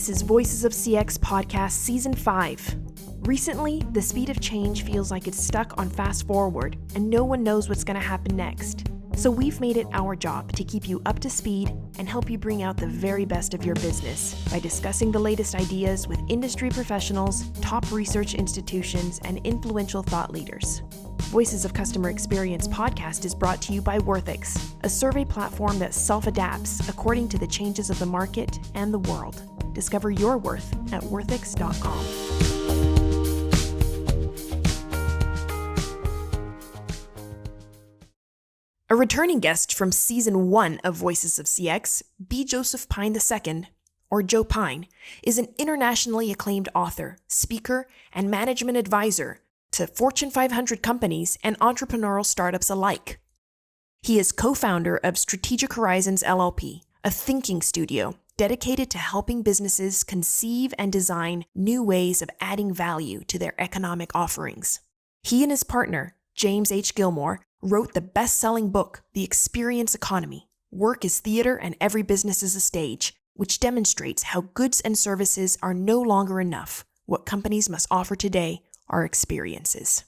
This is Voices of CX Podcast Season 5. Recently, the speed of change feels like it's stuck on fast forward, and no one knows what's going to happen next. So we've made it our job to keep you up to speed and help you bring out the very best of your business by discussing the latest ideas with industry professionals, top research institutions, and influential thought leaders. Voices of Customer Experience podcast is brought to you by Worthix, a survey platform that self-adapts according to the changes of the market and the world. Discover your worth at worthix.com. A returning guest from Season 1 of Voices of CX, B. Joseph Pine II, or Joe Pine, is an internationally acclaimed author, speaker, and management advisor to Fortune 500 companies and entrepreneurial startups alike. He is co-founder of Strategic Horizons LLP, a thinking studio dedicated to helping businesses conceive and design new ways of adding value to their economic offerings. He and his partner, James H. Gilmore, wrote the best-selling book, The Experience Economy: Work is Theater and Every Business is a Stage, which demonstrates how goods and services are no longer enough. What companies must offer today are experiences.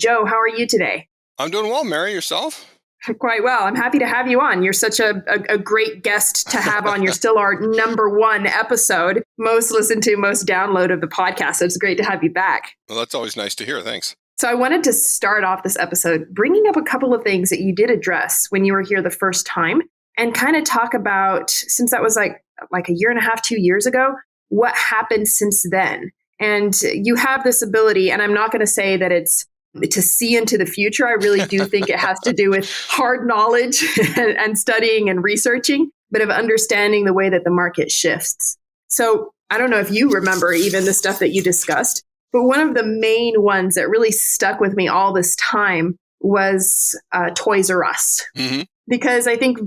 Joe, how are you today? I'm doing well, Mary. Yourself? Quite well. I'm happy to have you on. You're such a great guest to have on. You're still our number one episode, most listened to, most download of the podcast. So it's great to have you back. Well, that's always nice to hear. Thanks. So I wanted to start off this episode bringing up a couple of things that you did address when you were here the first time and kind of talk about, since that was like a year and a half, 2 years ago, what happened since then. And you have this ability, and I'm not going to say that it's to see into the future. I really do think it has to do with hard knowledge and studying and researching, but of understanding the way that the market shifts. So I don't know if you remember even the stuff that you discussed, but one of the main ones that really stuck with me all this time was Toys R Us. Mm-hmm. Because I think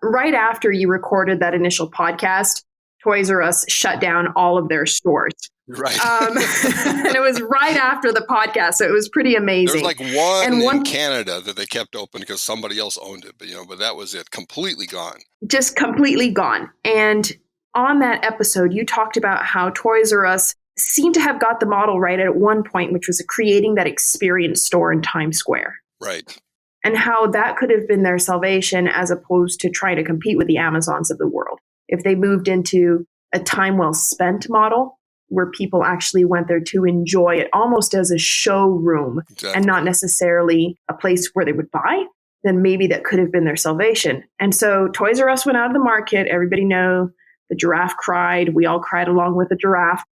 right after you recorded that initial podcast, Toys R Us shut down all of their stores. Right. And it was right after the podcast. So it was pretty amazing. There was like one in Canada that they kept open because somebody else owned it. But that was it. Completely gone. Just completely gone. And on that episode, you talked about how Toys R Us seemed to have got the model right at one point, which was creating that experience store in Times Square. Right. And how that could have been their salvation as opposed to trying to compete with the Amazons of the world. If they moved into a time well spent model where people actually went there to enjoy it almost as a showroom. Exactly. And not necessarily a place where they would buy, then maybe that could have been their salvation. And so Toys R Us went out of the market. Everybody know the giraffe cried. We all cried along with the giraffe.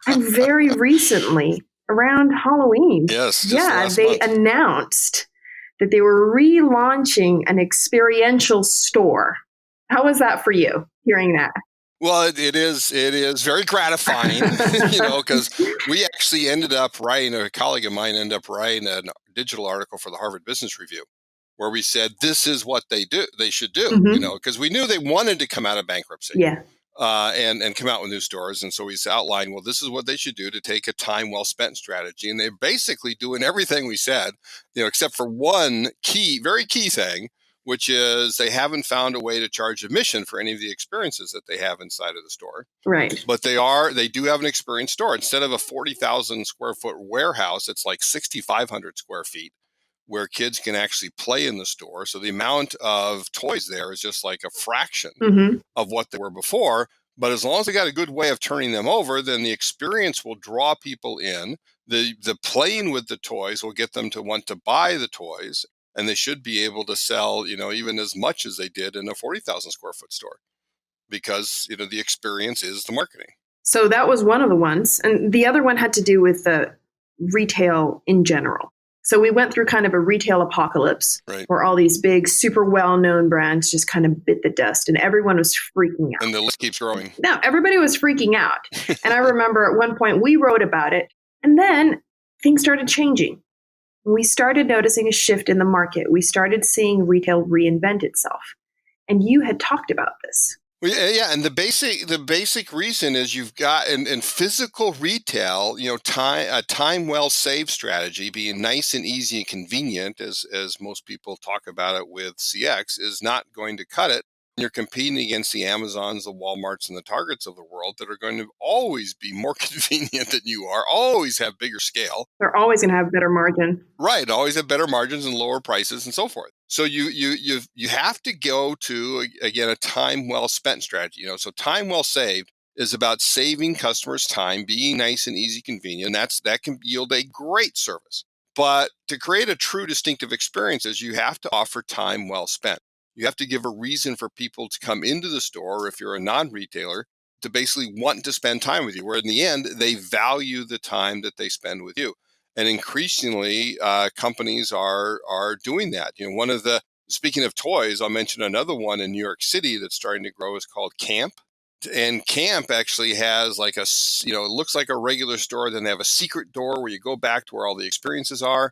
And very recently, around Halloween, they announced that they were relaunching an experiential store. How was that for you, hearing that? Well, it is very gratifying, because we actually a colleague of mine ended up writing a digital article for the Harvard Business Review, where we said this is what they should do, mm-hmm. Because we knew they wanted to come out of bankruptcy. Yeah. And come out with new stores. And so we outlined, well, this is what they should do to take a time well spent strategy. And they're basically doing everything we said, except for one very key thing, which is they haven't found a way to charge admission for any of the experiences that they have inside of the store. Right. But they do have an experience store. Instead of a 40,000 square foot warehouse, it's like 6,500 square feet, where kids can actually play in the store. So the amount of toys there is just like a fraction mm-hmm. of what they were before. But as long as they got a good way of turning them over, then the experience will draw people in. The playing with the toys will get them to want to buy the toys. And they should be able to sell, even as much as they did in a 40,000 square foot store, because, the experience is the marketing. So that was one of the ones. And the other one had to do with the retail in general. So we went through kind of a retail apocalypse, right, where all these big, super well-known brands just kind of bit the dust and everyone was freaking out. And the list keeps growing. No, everybody was freaking out. And I remember at one point we wrote about it, and then things started changing. We started noticing a shift in the market. We started seeing retail reinvent itself. And you had talked about this. Well, yeah, and the basic reason is you've got in physical retail, a time well saved strategy, being nice and easy and convenient, as most people talk about it with CX, is not going to cut it You're competing against the Amazons, the Walmarts, and the Targets of the world that are going to always be more convenient than you are, always have bigger scale. They're always going to have better margin. Right, always have better margins and lower prices and so forth. So you have to go to, again, a time well spent strategy. So time well saved is about saving customers time, being nice and easy, convenient. That can yield a great service. But to create a true distinctive experiences, you have to offer time well spent. You have to give a reason for people to come into the store, or if you're a non-retailer, to basically want to spend time with you, where in the end, they value the time that they spend with you. And increasingly, companies are doing that. Speaking of toys, I'll mention another one in New York City that's starting to grow is called Camp. And Camp actually has it looks like a regular store. Then they have a secret door where you go back to where all the experiences are.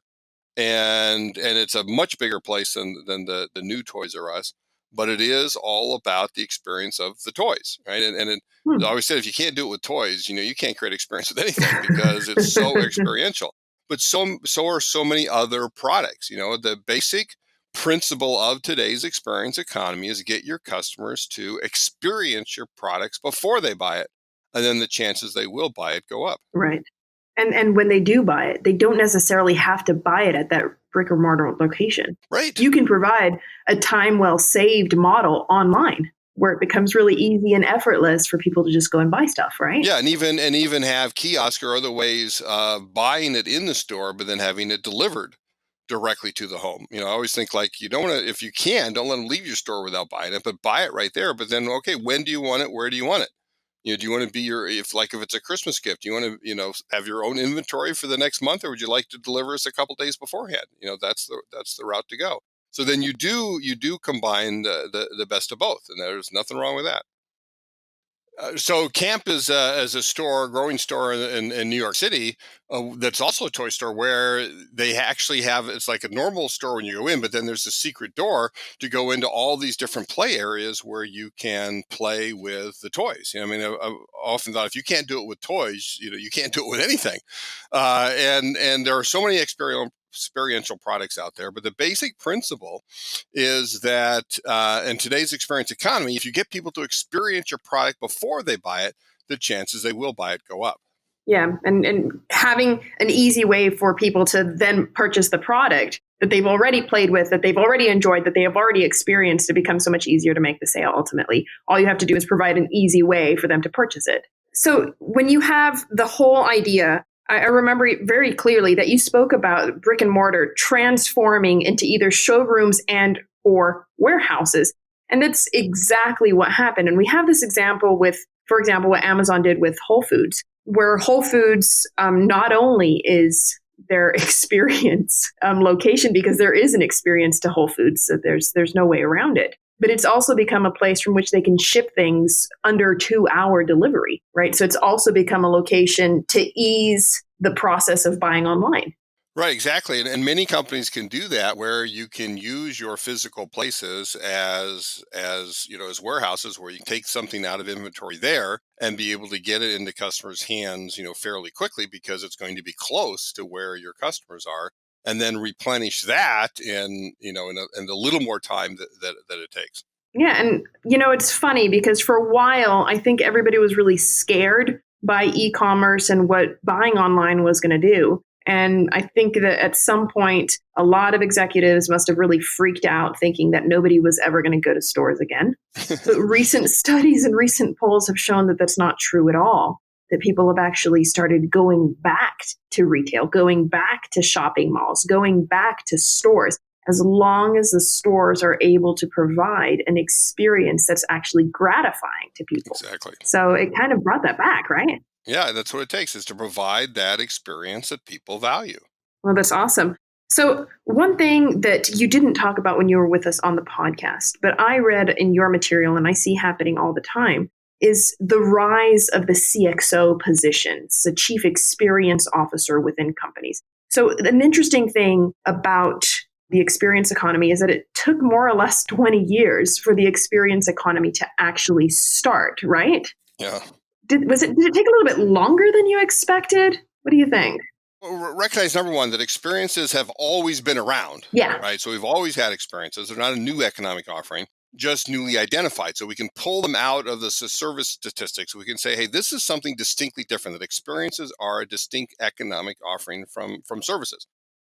And it's a much bigger place than the new Toys R Us, but it is all about the experience of the toys, right? I always said, if you can't do it with toys, you can't create experience with anything because it's so experiential. But so are so many other products. The basic principle of today's experience economy is get your customers to experience your products before they buy it, and then the chances they will buy it go up. Right. And when they do buy it, they don't necessarily have to buy it at that brick or mortar location. Right. You can provide a time well saved model online where it becomes really easy and effortless for people to just go and buy stuff, right? Yeah, and even have kiosk or other ways of buying it in the store, but then having it delivered directly to the home. I always think, like, you don't want to, if you can, don't let them leave your store without buying it, but buy it right there. But then, okay, when do you want it? Where do you want it? Do you want to be if it's a Christmas gift, do you want to, have your own inventory for the next month, or would you like to deliver us a couple days beforehand? That's the route to go. So then you do combine the best of both, and there's nothing wrong with that. So Camp is a growing store in New York City that's also a toy store, where they actually have, it's like a normal store when you go in, but then there's a secret door to go into all these different play areas where you can play with the toys. I've often thought, if you can't do it with toys, you can't do it with anything. And there are so many experiential products out there, but the basic principle is that in today's experience economy, if you get people to experience your product before they buy it, the chances they will buy it go up. Yeah, and having an easy way for people to then purchase the product that they've already played with, that they've already enjoyed, that they have already experienced, it becomes so much easier to make the sale ultimately. All you have to do is provide an easy way for them to purchase it. So when you have the whole idea, I remember very clearly that you spoke about brick and mortar transforming into either showrooms and or warehouses. And that's exactly what happened. And we have this example with, for example, what Amazon did with Whole Foods, where Whole Foods not only is their experience location, because there is an experience to Whole Foods, so there's no way around it, but it's also become a place from which they can ship things under 2-hour delivery, right? So it's also become a location to ease the process of buying online. Right, exactly. And many companies can do that, where you can use your physical places as warehouses, where you can take something out of inventory there and be able to get it into customers' hands, fairly quickly, because it's going to be close to where your customers are, and then replenish that in a little more time that it takes. Yeah, and it's funny because for a while I think everybody was really scared by e-commerce and what buying online was going to do. And I think that at some point, a lot of executives must have really freaked out, thinking that nobody was ever going to go to stores again. But recent studies and recent polls have shown that that's not true at all, that people have actually started going back to retail, going back to shopping malls, going back to stores, as long as the stores are able to provide an experience that's actually gratifying to people. Exactly. So it kind of brought that back, right? Yeah, that's what it takes, is to provide that experience that people value. Well, that's awesome. So one thing that you didn't talk about when you were with us on the podcast, but I read in your material and I see happening all the time, is the rise of the CXO positions, the Chief Experience Officer within companies. So an interesting thing about the experience economy is that it took more or less 20 years for the experience economy to actually start, right? Yeah. Did it take a little bit longer than you expected? What do you think? Well, recognize, number one, that experiences have always been around. Yeah. Right. So we've always had experiences. They're not a new economic offering. just newly identified. So we can pull them out of the service statistics. We can say, hey, this is something distinctly different, that experiences are a distinct economic offering from services.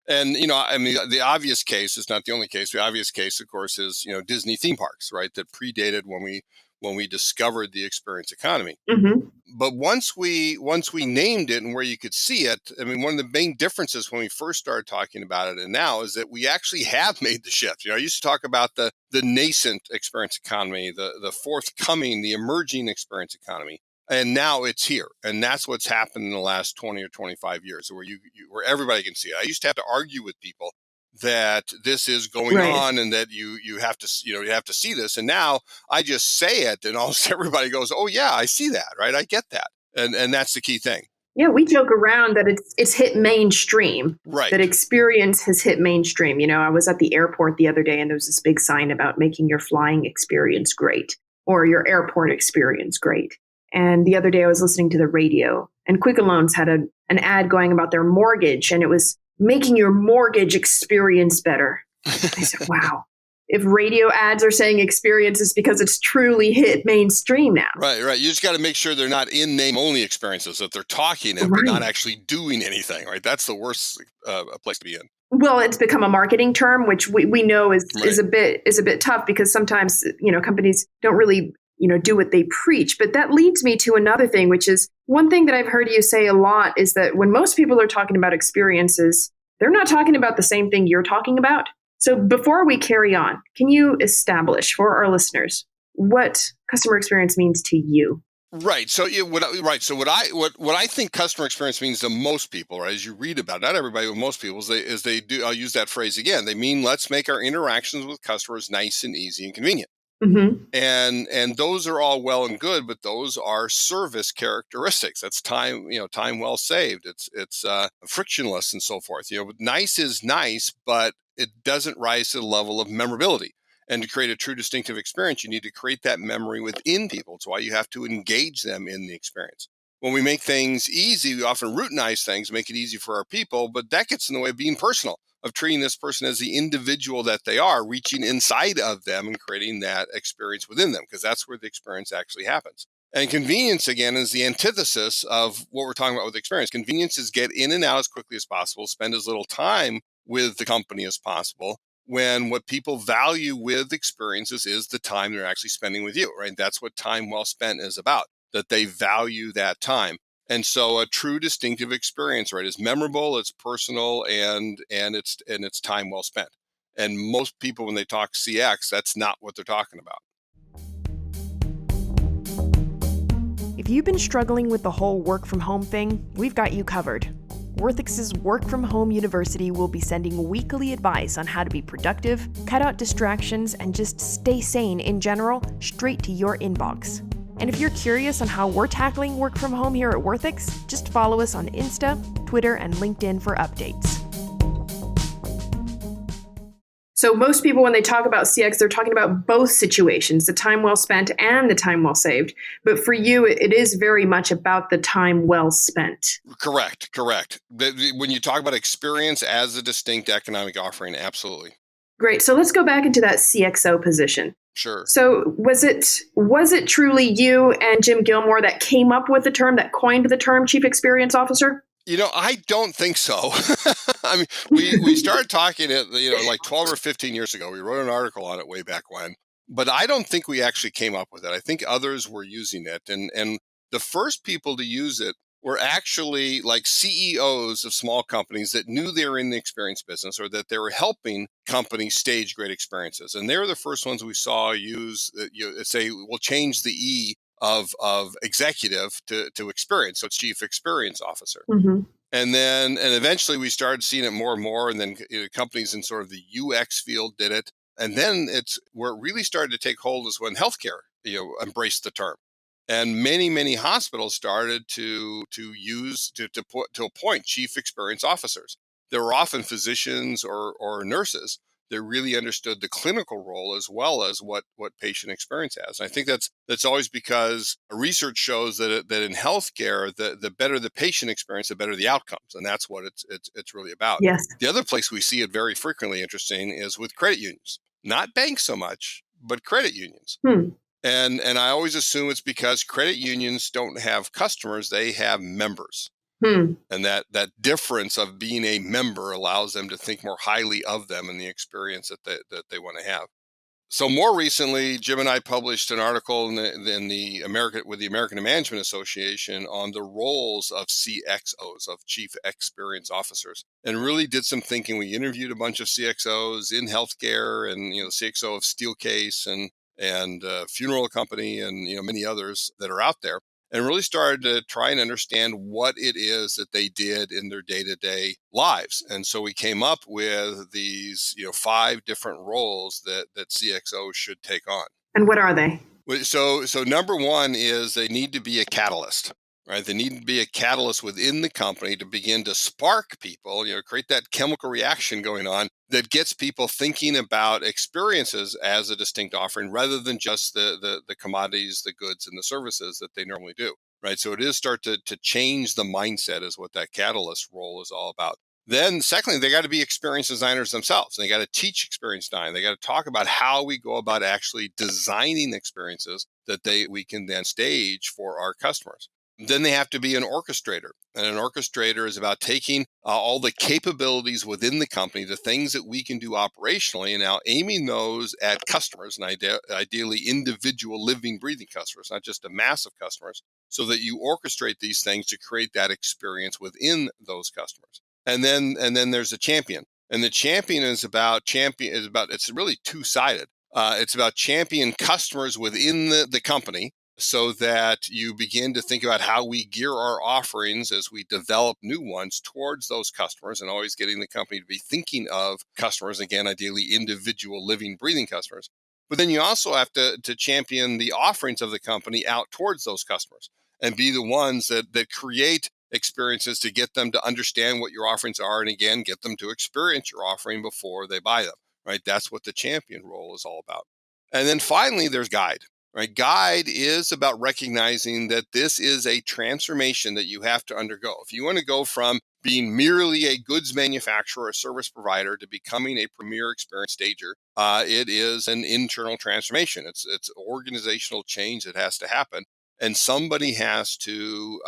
And, I mean, the obvious case is not the only case. The obvious case, of course, is, Disney theme parks, right? That predated when we discovered the experience economy. Mm-hmm. But once we named it and where you could see it, I mean, one of the main differences when we first started talking about it and now is that we actually have made the shift. I used to talk about the nascent experience economy, the forthcoming, the emerging experience economy. And now it's here. And that's what's happened in the last 20 or 25 years, where where everybody can see it. I used to have to argue with people that this is going on and that you have to, you have to see this. And now I just say it and almost everybody goes, oh yeah, I see that, right? I get that. And that's the key thing. Yeah, we joke around that it's hit mainstream. Right. That experience has hit mainstream. I was at the airport the other day and there was this big sign about making your flying experience great or your airport experience great. And the other day I was listening to the radio and Quicken Loans had an ad going about their mortgage, and it was making your mortgage experience better. I said, wow. If radio ads are saying experience, it's because it's truly hit mainstream now. Right. You just got to make sure they're not in name only experiences, that they're talking it, but not actually doing anything, right? That's the worst place to be in. Well, it's become a marketing term, which we know is a bit tough because sometimes, companies don't really, do what they preach. But that leads me to another thing, which is one thing that I've heard you say a lot is that when most people are talking about experiences, they're not talking about the same thing you're talking about. So before we carry on, can you establish for our listeners what customer experience means to you? Right. So what I think customer experience means to most people, right, as you read about, not everybody, but most people, is they do. I'll use that phrase again. They mean let's make our interactions with customers nice and easy and convenient. Mm-hmm. And those are all well and good, but those are service characteristics. That's time well saved. It's frictionless and so forth. Nice is nice, but it doesn't rise to the level of memorability. And to create a true distinctive experience, you need to create that memory within people. It's why you have to engage them in the experience. When we make things easy, we often routinize things, make it easy for our people, but that gets in the way of being personal, of treating this person as the individual that they are, reaching inside of them and creating that experience within them, because that's where the experience actually happens. And convenience, again, is the antithesis of what we're talking about with experience. Convenience is get in and out as quickly as possible, spend as little time with the company as possible, when what people value with experiences is the time they're actually spending with you, right? That's what time well spent is about, that they value that time. And so a true distinctive experience, right, is memorable, it's personal, and it's time well spent. And most people, when they talk CX, that's not what they're talking about. If you've been struggling with the whole work from home thing, we've got you covered. Worthix's Work From Home University will be sending weekly advice on how to be productive, cut out distractions, and just stay sane in general straight to your inbox. And if you're curious on how we're tackling work from home here at Worthix, just follow us on Insta, Twitter, and LinkedIn for updates. So most people, when they talk about CX, they're talking about both situations, the time well spent and the time well saved. But for you, it is very much about the time well spent. Correct. When you talk about experience as a distinct economic offering, absolutely. Great. So let's go back into that CXO position. Sure. So was it truly you and Jim Gilmore that came up with the term, that coined the term Chief Experience Officer? I don't think so. I mean, we started talking it, like 12 or 15 years ago. We wrote an article on it way back when, but I don't think we actually came up with it. I think others were using it. And the first people to use it were actually like CEOs of small companies that knew they were in the experience business, or that they were helping companies stage great experiences. And they were the first ones we saw use, say, we'll change the E of executive to experience. So it's Chief Experience Officer. Mm-hmm. And eventually we started seeing it more and more. And then companies in sort of the UX field did it. And then it's where it really started to take hold is when healthcare, embraced the term. And many hospitals started to appoint Chief Experience Officers. There were often physicians or nurses that really understood the clinical role as well as what patient experience has. And I think that's always because research shows that in healthcare, the better the patient experience, the better the outcomes, and that's what it's really about. Yes. The other place we see it very frequently, interesting, is with credit unions. Not banks so much, but credit unions. Hmm. And I always assume it's because credit unions don't have customers, they have members. And that difference of being a member allows them to think more highly of them and the experience that they want to have. So more recently, Jim and I published an article with the American Management Association on the roles of CXOs, of Chief Experience Officers, and really did some thinking. We interviewed a bunch of CXOs in healthcare, and CXO of Steelcase and funeral company, and many others that are out there, and really started to try and understand what it is that they did in their day-to-day lives. And so we came up with these 5 different roles that CXOs should take on. And what are they? So number one is they need to be a catalyst, right? They need to be a catalyst within the company to begin to spark people, create that chemical reaction going on that gets people thinking about experiences as a distinct offering rather than just the commodities, the goods, and the services that they normally do, right? So it is start to change the mindset is what that catalyst role is all about. Then secondly, they got to be experience designers themselves. They got to teach experience design. They got to talk about how we go about actually designing experiences that we can then stage for our customers. Then they have to be an orchestrator. And an orchestrator is about taking all the capabilities within the company, the things that we can do operationally, and now aiming those at customers, and ideally individual living, breathing customers, not just a mass of customers, so that you orchestrate these things to create that experience within those customers. And then there's a champion. And the champion is it's really two-sided. It's about champion customers within the company, so that you begin to think about how we gear our offerings as we develop new ones towards those customers, and always getting the company to be thinking of customers, again, ideally individual living, breathing customers. But then you also have to champion the offerings of the company out towards those customers and be the ones that create experiences to get them to understand what your offerings are, and again, get them to experience your offering before they buy them, right? That's what the champion role is all about. And then finally, there's guide. Right? Guide is about recognizing that this is a transformation that you have to undergo. If you want to go from being merely a goods manufacturer or service provider to becoming a premier experience stager, it is an internal transformation. It's organizational change that has to happen. And somebody has to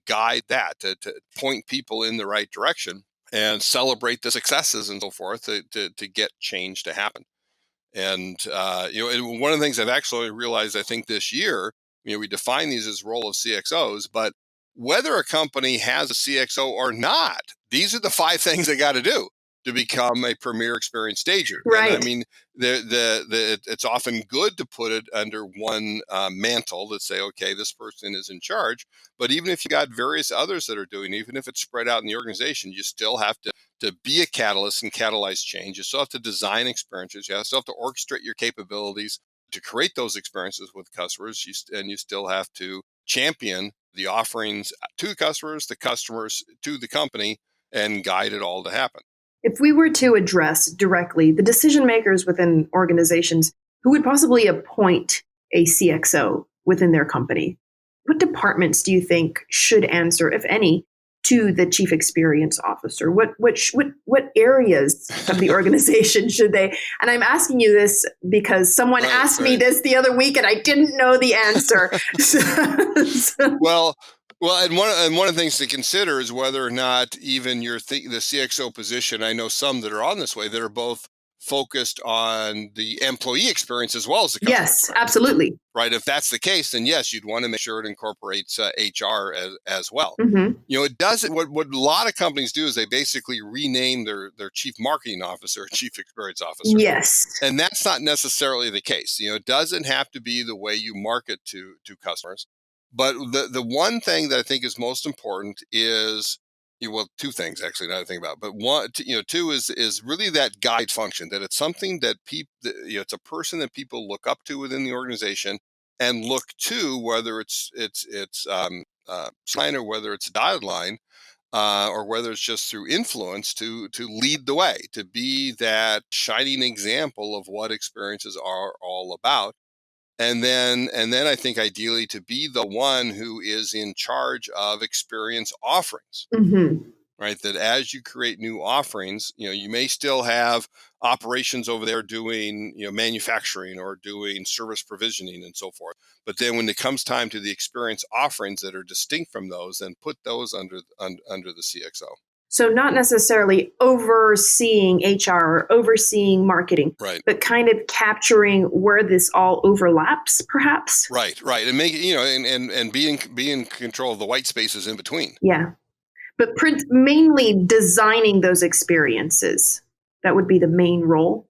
guide that, to point people in the right direction and celebrate the successes and so forth to get change to happen. And, and one of the things I've actually realized, I think this year, we define these as role of CXOs, but whether a company has a CXO or not, these are the 5 things they got to do to become a premier experience stager. Right. And I mean, it's often good to put it under one mantle that say, okay, this person is in charge. But even if you got various others that are doing, even if it's spread out in the organization, you still have to be a catalyst and catalyze change. You still have to design experiences. You still have to orchestrate your capabilities to create those experiences with customers. And you still have to champion the offerings to the customers to the company, and guide it all to happen. If we were to address directly the decision makers within organizations who would possibly appoint a CXO within their company, what departments do you think should answer, if any, to the chief experience officer? What areas of the organization should they? And I'm asking you this because someone asked me this the other week and I didn't know the answer. Well, and one of the things to consider is whether or not even the CXO position. I know some that are on this way that are both focused on the employee experience as well as the customer Yes, experience. Absolutely. Right. If that's the case, then yes, you'd want to make sure it incorporates HR as well. Mm-hmm. It does what a lot of companies do is they basically rename their chief marketing officer, chief experience officer. Yes. And that's not necessarily the case. It doesn't have to be the way you market to customers. But the one thing that I think is most important is, 2 things actually now that I think about it. But one, 2 is really that guide function, that it's something that it's a person that people look up to within the organization and look to, whether it's sign or whether it's a dotted line, or whether it's just through influence to lead the way, to be that shining example of what experiences are all about. And then I think ideally to be the one who is in charge of experience offerings. Mm-hmm. right? That as you create new offerings, you may still have operations over there doing, manufacturing or doing service provisioning and so forth. But then when it comes time to the experience offerings that are distinct from those, then put those under the CXO. So not necessarily overseeing HR or overseeing marketing, Right. but kind of capturing where this all overlaps, perhaps. Right. And make and be in control of the white spaces in between. Yeah. But mainly designing those experiences. That would be the main role.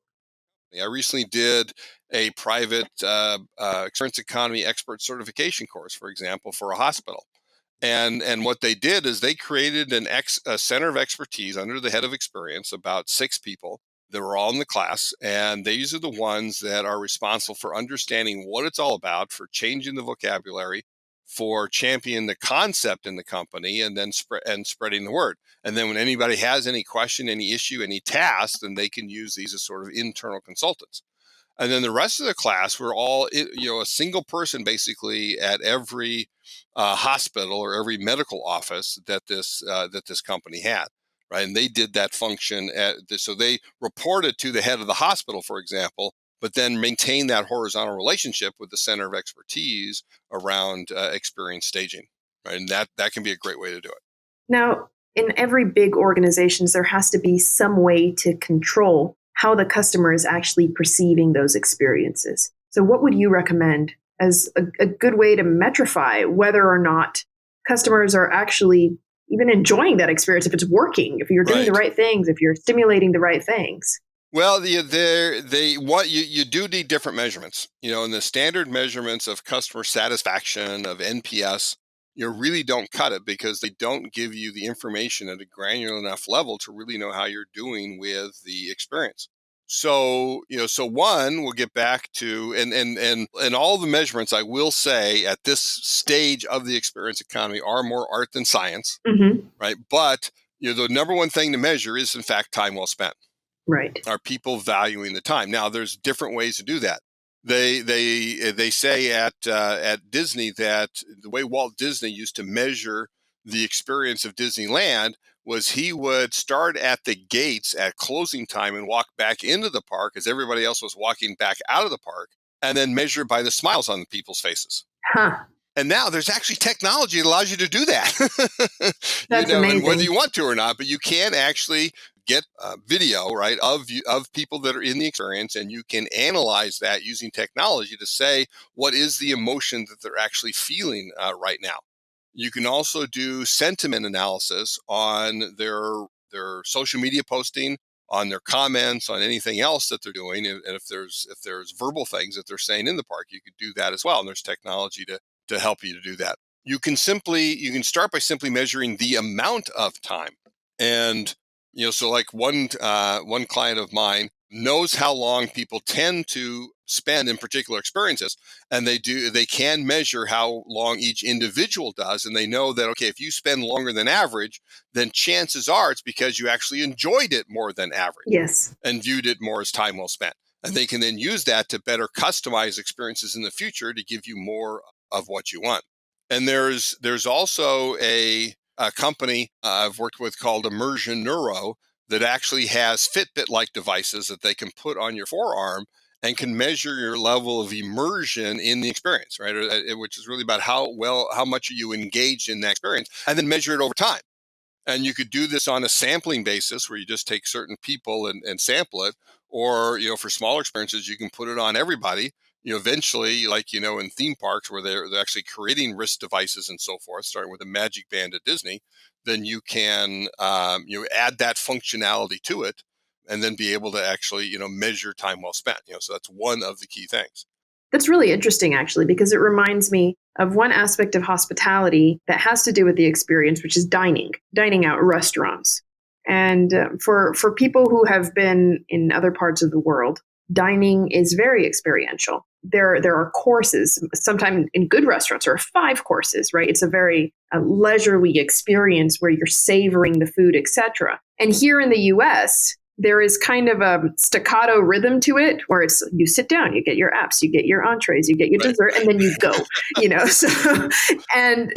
I recently did a private experience economy expert certification course, for example, for a hospital. And what they did is they created a center of expertise under the head of experience, about 6 people that were all in the class. And these are the ones that are responsible for understanding what it's all about, for changing the vocabulary, for championing the concept in the company, and then spreading the word. And then when anybody has any question, any issue, any task, then they can use these as sort of internal consultants. And then the rest of the class were all, a single person basically at every hospital or every medical office that this company had, right? And they did that function so they reported to the head of the hospital, for example, but then maintained that horizontal relationship with the center of expertise around experience staging, right? And that can be a great way to do it. Now, in every big organizations, there has to be some way to control how the customer is actually perceiving those experiences. So what would you recommend as a good way to metrify whether or not customers are actually even enjoying that experience, if it's working, if you're doing the right things, if you're stimulating the right things? Well, you do need different measurements. And the standard measurements of customer satisfaction, of NPS, really don't cut it, because they don't give you the information at a granular enough level to really know how you're doing with the experience. So, one, we'll get back to, and all the measurements, I will say, at this stage of the experience economy are more art than science, right? But, the number one thing to measure is, in fact, time well spent. Right. Are people valuing the time? Now, there's different ways to do that. They say at Disney that the way Walt Disney used to measure the experience of Disneyland was he would start at the gates at closing time and walk back into the park as everybody else was walking back out of the park, and then measure by the smiles on the people's faces. Huh. And now there's actually technology that allows you to do that. That's amazing. And whether you want to or not, but you can actually get video, right, of people that are in the experience, and you can analyze that using technology to say what is the emotion that they're actually feeling right now. You can also do sentiment analysis on their social media posting, on their comments, on anything else that they're doing, and if there's verbal things that they're saying in the park, you could do that as well. And there's technology to help you to do that. You can start by simply measuring the amount of time. And so like one client of mine knows how long people tend to spend in particular experiences, and they can measure how long each individual does, and they know that, okay, if you spend longer than average, then chances are it's because you actually enjoyed it more than average. Yes. And viewed it more as time well spent. And they can then use that to better customize experiences in the future to give you more of what you want. And there's also a company I've worked with called Immersion Neuro that actually has Fitbit-like devices that they can put on your forearm and can measure your level of immersion in the experience, right? Which is really about how much are you engaged in that experience, and then measure it over time. And you could do this on a sampling basis where you just take certain people and sample it, or, for smaller experiences, you can put it on everybody. Eventually, like, in theme parks where they're actually creating wrist devices and so forth, starting with a Magic Band at Disney, then you can, add that functionality to it and then be able to actually, measure time well spent. So that's one of the key things. That's really interesting, actually, because it reminds me of one aspect of hospitality that has to do with the experience, which is dining out at restaurants. And for people who have been in other parts of the world, dining is very experiential. There are courses, sometimes in good restaurants, or 5 courses, right? It's a very leisurely experience where you're savoring the food, etc. And here in the US, there is kind of a staccato rhythm to it where it's you sit down, you get your apps, you get your entrees, you get your dessert, and then you go, so, and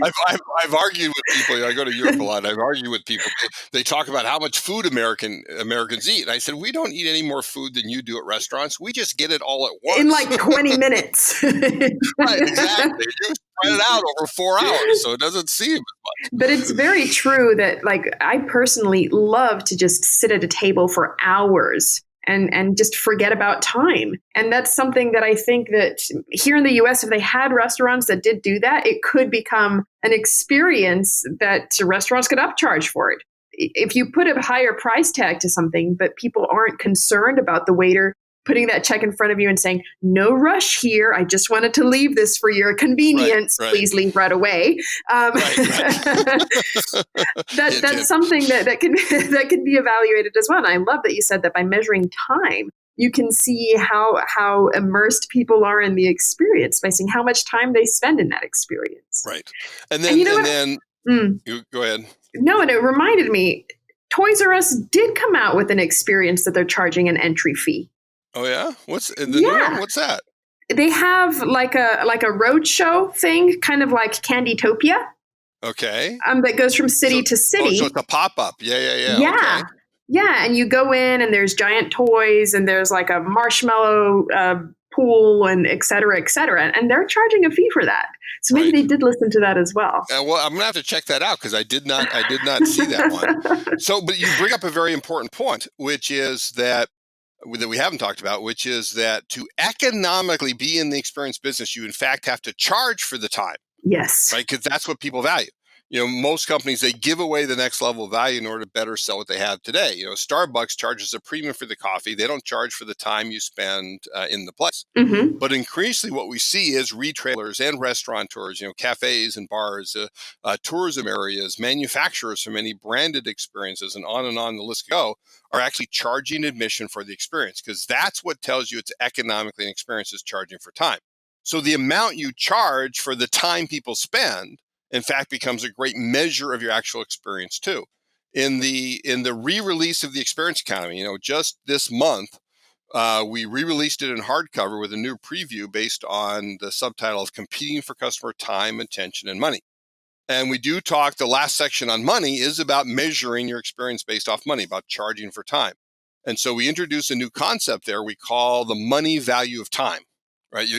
I've argued with people. I go to Europe a lot. I've argued with people. They talk about how much food Americans eat. And I said, we don't eat any more food than you do at restaurants. We just get it all at once. In like 20 minutes. Right, exactly. You spread it out over 4 hours, so it doesn't seem as much. But it's very true that, like, I personally love to just sit at a table for hours and just forget about time. And that's something that I think that here in the US, if they had restaurants that did do that, it could become an experience that restaurants could upcharge for it. If you put a higher price tag to something, but people aren't concerned about the waiter putting that check in front of you and saying, no rush here, I just wanted to leave this for your convenience, right. Please leave right away. That's something that can be evaluated as well. And I love that you said that by measuring time, you can see how immersed people are in the experience by seeing how much time they spend in that experience. Right. And then, you go ahead. No, and it reminded me, Toys R Us did come out with an experience that they're charging an entry fee. Oh yeah, what's that? They have like a roadshow thing, kind of like Candytopia. Okay. That goes from city to city. So it's a pop-up. Yeah. Yeah. Okay. Yeah, and you go in and there's giant toys and there's like a marshmallow pool and et cetera, and they're charging a fee for that. So maybe they did listen to that as well. Well, I'm gonna have to check that out because I did not see that one. So, but you bring up a very important point, which is that we haven't talked about, which is that to economically be in the experience business, you in fact have to charge for the time. Yes. Right? Because that's what people value. Most companies, they give away the next level of value in order to better sell what they have today. Starbucks charges a premium for the coffee. They don't charge for the time you spend in the place. Mm-hmm. But increasingly what we see is retailers and restaurateurs, cafes and bars, tourism areas, manufacturers for many branded experiences, and on the list go, are actually charging admission for the experience because that's what tells you it's economically an experience is charging for time. So the amount you charge for the time people spend in fact becomes a great measure of your actual experience too. In the re-release of the Experience Economy, just this month, we re-released it in hardcover with a new preview based on the subtitle of Competing for Customer Time, Attention, and Money. And we do talk, the last section on money is about measuring your experience based off money, about charging for time. And so we introduced a new concept there we call the money value of time. Right,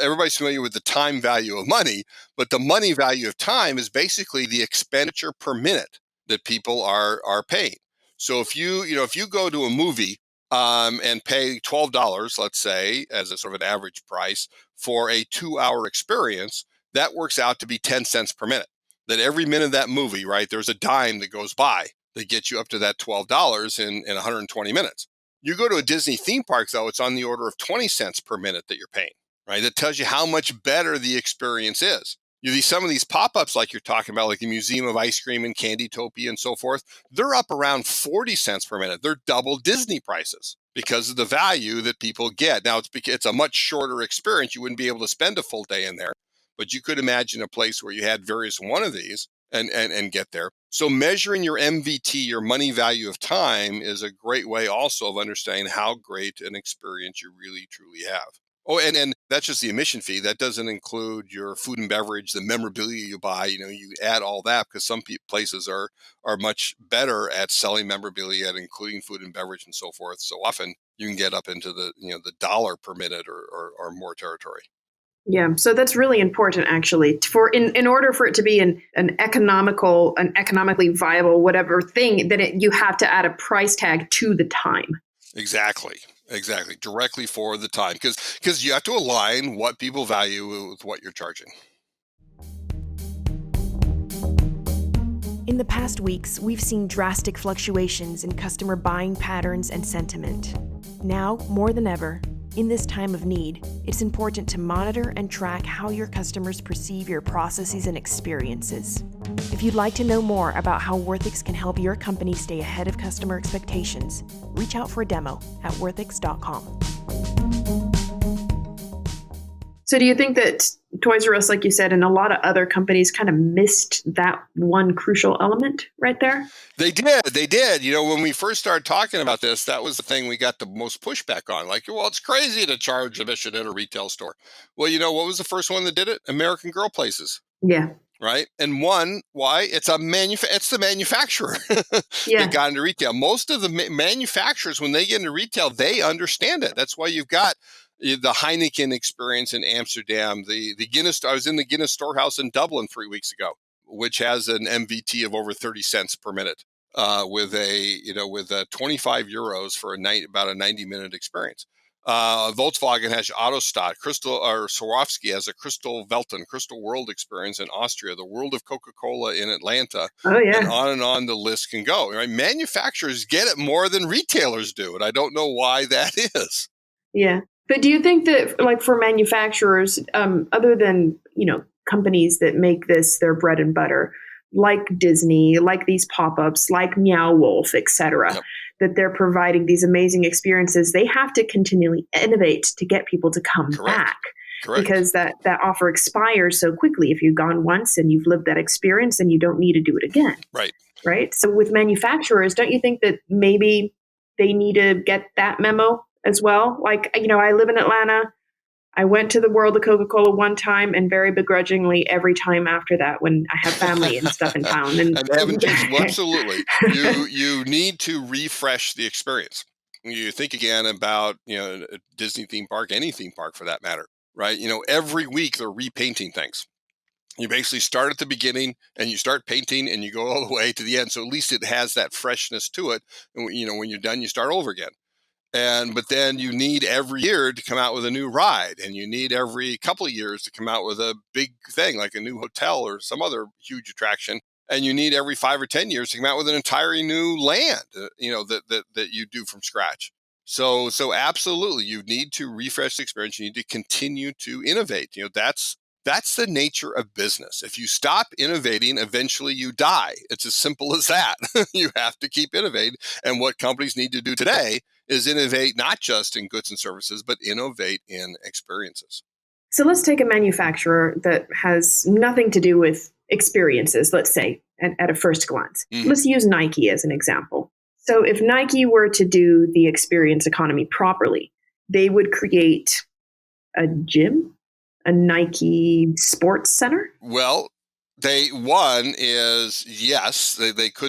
everybody's familiar with the time value of money, but the money value of time is basically the expenditure per minute that people are paying. So if you go to a movie and pay $12, let's say, as a sort of an average price for a 2-hour experience, that works out to be 10 cents per minute. That every minute of that movie, right, there's a dime that goes by that gets you up to that $12 in 120 minutes. You go to a Disney theme park, though, it's on the order of 20 cents per minute that you're paying, right? That tells you how much better the experience is. Some of these pop-ups like you're talking about, like the Museum of Ice Cream and Candytopia and so forth, they're up around 40 cents per minute. They're double Disney prices because of the value that people get. Now, it's a much shorter experience. You wouldn't be able to spend a full day in there, but you could imagine a place where you had various one of these and get there. So measuring your MVT, your money value of time, is a great way also of understanding how great an experience you really, truly have. Oh, and that's just the admission fee. That doesn't include your food and beverage, the memorabilia you buy. You add all that because some places are much better at selling memorabilia, including food and beverage and so forth. So often you can get up into the the dollar per minute or more territory. Yeah, so that's really important, actually. In order for it to be an economically viable whatever thing, then you have to add a price tag to the time. Exactly, directly for the time, because you have to align what people value with what you're charging. In the past weeks, we've seen drastic fluctuations in customer buying patterns and sentiment. Now, more than ever, in this time of need, it's important to monitor and track how your customers perceive your processes and experiences. If you'd like to know more about how Worthix can help your company stay ahead of customer expectations, reach out for a demo at worthix.com. So do you think that Toys R Us, like you said, and a lot of other companies kind of missed that one crucial element right there? They did. They did. When we first started talking about this, that was the thing we got the most pushback on. Like, well, it's crazy to charge admission at a retail store. Well, what was the first one that did it? American Girl Places. Yeah. Right. And why? It's it's the manufacturer Yeah. that got into retail. Most of the manufacturers, when they get into retail, they understand it. That's why you've got the Heineken experience in Amsterdam, the Guinness. I was in the Guinness storehouse in Dublin 3 weeks ago, which has an MVT of over 30 cents per minute, with a 25 euros for about a 90-minute experience. Volkswagen has Autostadt, Swarovski has a Crystal Welten, Crystal World experience in Austria, the World of Coca-Cola in Atlanta, Oh, yeah. and on the list can go. Right? Manufacturers get it more than retailers do, and I don't know why that is. Yeah. But do you think that, like, for manufacturers, other than, companies that make this their bread and butter, like Disney, like these pop-ups, like Meow Wolf, etc., Yep. that they're providing these amazing experiences, they have to continually innovate to get people to come back. Correct. Because that offer expires so quickly. If you've gone once and you've lived that experience, and you don't need to do it again. Right. So with manufacturers, don't you think that maybe they need to get that memo as well? Like, I live in Atlanta. I went to the World of Coca-Cola one time, and very begrudgingly every time after that when I have family and stuff in town. And absolutely. You need to refresh the experience. You think again about, a Disney theme park, any theme park for that matter, right? Every week they're repainting things. You basically start at the beginning and you start painting and you go all the way to the end. So at least it has that freshness to it. And, when you're done, you start over again. But then you need every year to come out with a new ride, and you need every couple of years to come out with a big thing like a new hotel or some other huge attraction. And you need every 5 or 10 years to come out with an entirely new land, that you do from scratch. So absolutely, you need to refresh the experience. You need to continue to innovate. That's the nature of business. If you stop innovating, eventually you die. It's as simple as that. You have to keep innovating. And what companies need to do today is innovate not just in goods and services, but innovate in experiences. So let's take a manufacturer that has nothing to do with experiences, let's say, at a first glance. Mm-hmm. Let's use Nike as an example. So if Nike were to do the experience economy properly, they would create a gym, a Nike sports center? Well, they could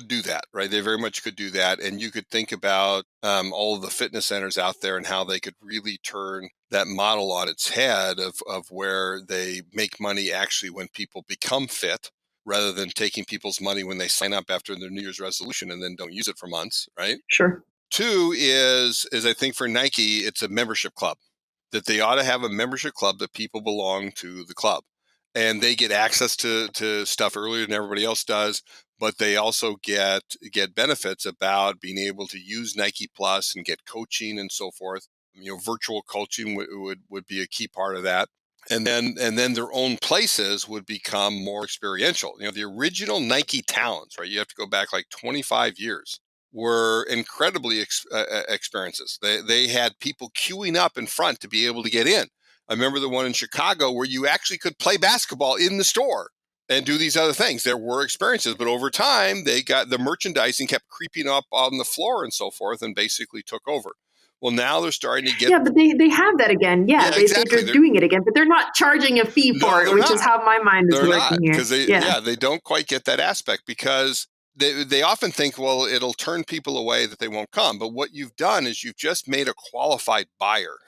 do that, right? They very much could do that. And you could think about all of the fitness centers out there and how they could really turn that model on its head of where they make money actually when people become fit, rather than taking people's money when they sign up after their New Year's resolution and then don't use it for months, right? Sure. 2 is I think for Nike, it's a membership club, that they ought to have a membership club that people belong to the club. And they get access to stuff earlier than everybody else does, but they also get benefits about being able to use Nike Plus and get coaching and so forth. Virtual coaching would be a key part of that. And then their own places would become more experiential. The original Nike towns, right? You have to go back like 25 years. Were incredibly experiences. They had people queuing up in front to be able to get in. I remember the one in Chicago where you actually could play basketball in the store and do these other things. There were experiences, but over time, they got the merchandising kept creeping up on the floor and so forth, and basically took over. Well, now they're starting to get... Yeah, but they have that again. Yeah, exactly. They're doing it again, but they're not charging a fee for it, which is how my mind is working here. Because they don't quite get that aspect, because they often think, well, it'll turn people away that they won't come. But what you've done is you've just made a qualified buyer,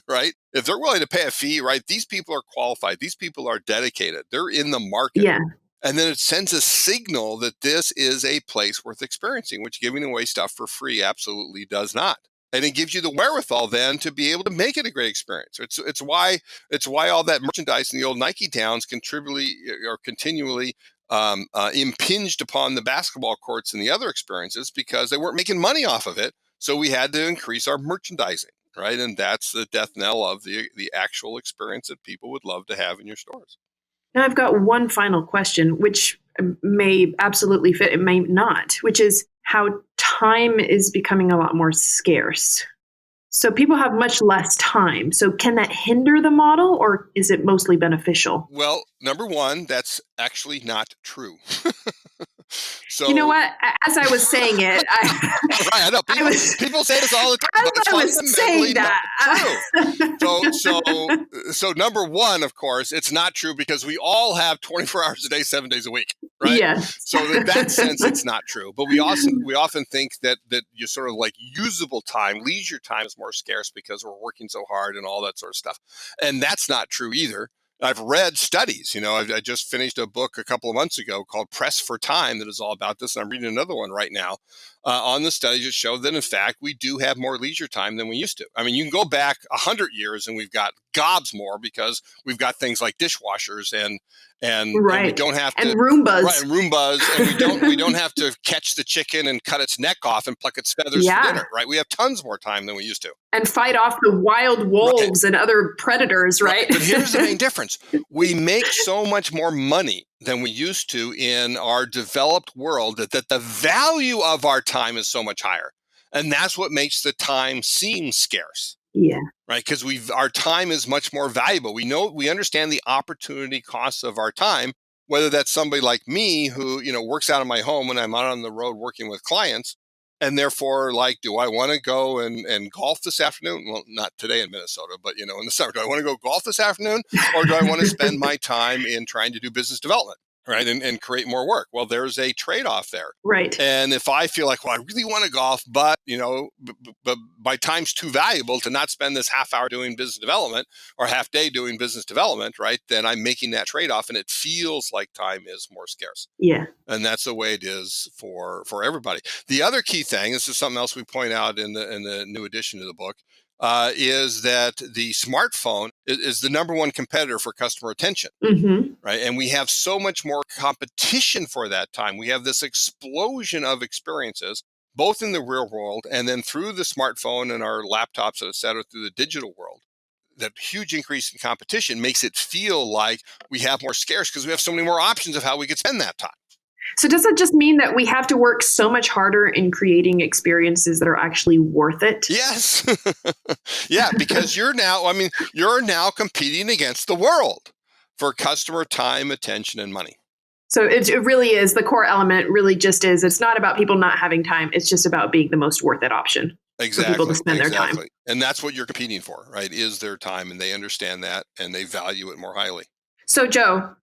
right? If they're willing to pay a fee, right, these people are qualified. These people are dedicated. They're in the market. Yeah. And then it sends a signal that this is a place worth experiencing, which giving away stuff for free absolutely does not. And it gives you the wherewithal then to be able to make it a great experience. It's why all that merchandise in the old Nike towns continually impinged upon the basketball courts and the other experiences, because they weren't making money off of it. So we had to increase our merchandising, right? And that's the death knell of the actual experience that people would love to have in your stores. Now I've got one final question, which may absolutely fit, it may not, which is how time is becoming a lot more scarce. So people have much less time. So can that hinder the model, or is it mostly beneficial? Well, number one, that's actually not true. So, You know what? As I was saying it, right, I know people say this all the time, but it's fundamentally not true. So number one, of course, it's not true because we all have 24 hours a day, 7 days a week, right? Yes. So in that sense, it's not true. But we often think that you sort of like usable time, leisure time is more scarce because we're working so hard and all that sort of stuff, and that's not true either. I've read studies. I just finished a book a couple of months ago called Press for Time that is all about this, and I'm reading another one right now on the studies that show that, in fact, we do have more leisure time than we used to. I mean, you can go back 100 years and we've got gobs more because we've got things like dishwashers and we don't have to, and Roombas, right, and we don't have to catch the chicken and cut its neck off and pluck its feathers for dinner, right? We have tons more time than we used to, and fight off the wild wolves and other predators, right? But here's the main difference: we make so much more money than we used to in our developed world that the value of our time is so much higher, and that's what makes the time seem scarce. Yeah. Right, because our time is much more valuable. We understand the opportunity costs of our time, whether that's somebody like me who, works out of my home when I'm out on the road working with clients, and therefore, like, do I want to go and golf this afternoon? Well, not today in Minnesota, but in the summer, do I want to go golf this afternoon, or do I want to spend my time in trying to do business development? Right, and create more work. Well, there's a trade-off there. Right. And if I feel like, well, I really want to golf, but but my time's too valuable to not spend this half hour doing business development or half day doing business development, right? Then I'm making that trade-off, and it feels like time is more scarce. Yeah. And that's the way it is for everybody. The other key thing, this is something else we point out in the new edition of the book, is that the smartphone is the number one competitor for customer attention, right? And we have so much more competition for that time. We have this explosion of experiences, both in the real world and then through the smartphone and our laptops, et cetera, through the digital world. That huge increase in competition makes it feel like we have more scarce because we have so many more options of how we could spend that time. So does it just mean that we have to work so much harder in creating experiences that are actually worth it? Yes. Yeah, because you're now competing against the world for customer time, attention, and money. So it really is, the core element really just is, it's not about people not having time. It's just about being the most worth it option for people to spend their time. And that's what you're competing for, right? Is their time. And they understand that and they value it more highly. So Joe,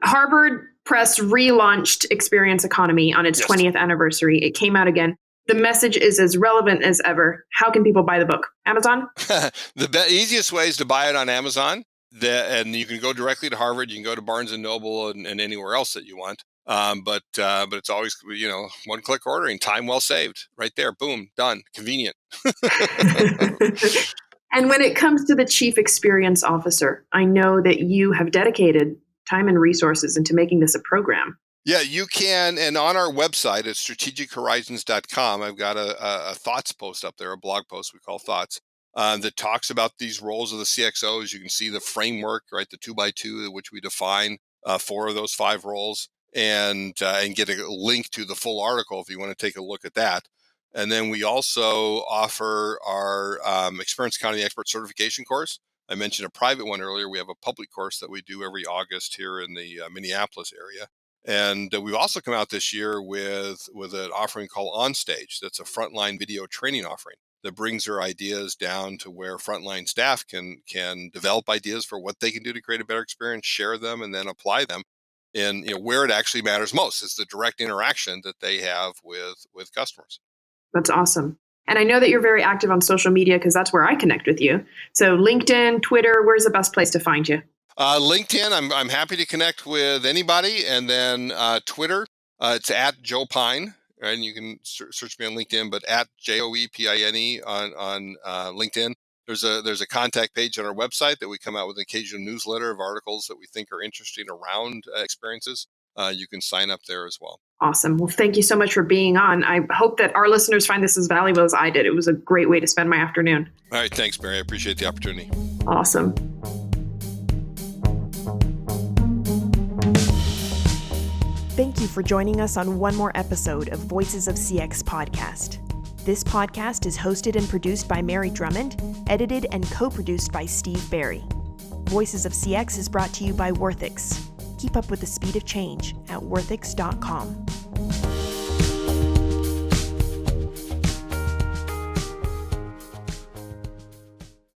Harvard Press relaunched Experience Economy on its 20th anniversary. It came out again. The message is as relevant as ever. How can people buy the book? Amazon? The easiest way is to buy it on Amazon. And you can go directly to Harvard. You can go to Barnes & Noble and anywhere else that you want. But it's always, one-click ordering. Time well saved. Right there. Boom. Done. Convenient. And when it comes to the Chief Experience Officer, I know that you have dedicated time and resources into making this a program. Yeah, you can. And on our website at strategichorizons.com, I've got a thoughts post up there, a blog post we call Thoughts, that talks about these roles of the CXOs. You can see the framework, right, the 2x2, which we define 4 of those 5 roles, and get a link to the full article if you want to take a look at that. And then we also offer our Experience Economy Expert Certification course. I mentioned a private one earlier. We have a public course that we do every August here in the Minneapolis area. And we've also come out this year with an offering called Onstage. That's a frontline video training offering that brings their ideas down to where frontline staff can develop ideas for what they can do to create a better experience, share them, and then apply them in where it actually matters most. It's the direct interaction that they have with customers. That's awesome. And I know that you're very active on social media because that's where I connect with you. So LinkedIn, Twitter, where's the best place to find you? LinkedIn, I'm happy to connect with anybody. And then Twitter, it's at Joe Pine. Right? And you can search me on LinkedIn, but at JOEPINE on LinkedIn. There's a contact page on our website that we come out with an occasional newsletter of articles that we think are interesting around experiences. You can sign up there as well. Awesome. Well, thank you so much for being on. I hope that our listeners find this as valuable as I did. It was a great way to spend my afternoon. All right. Thanks, Mary. I appreciate the opportunity. Awesome. Thank you for joining us on one more episode of Voices of CX podcast. This podcast is hosted and produced by Mary Drumond, edited and co-produced by Steve Barry. Voices of CX is brought to you by Worthix. Keep up with the speed of change at worthix.com.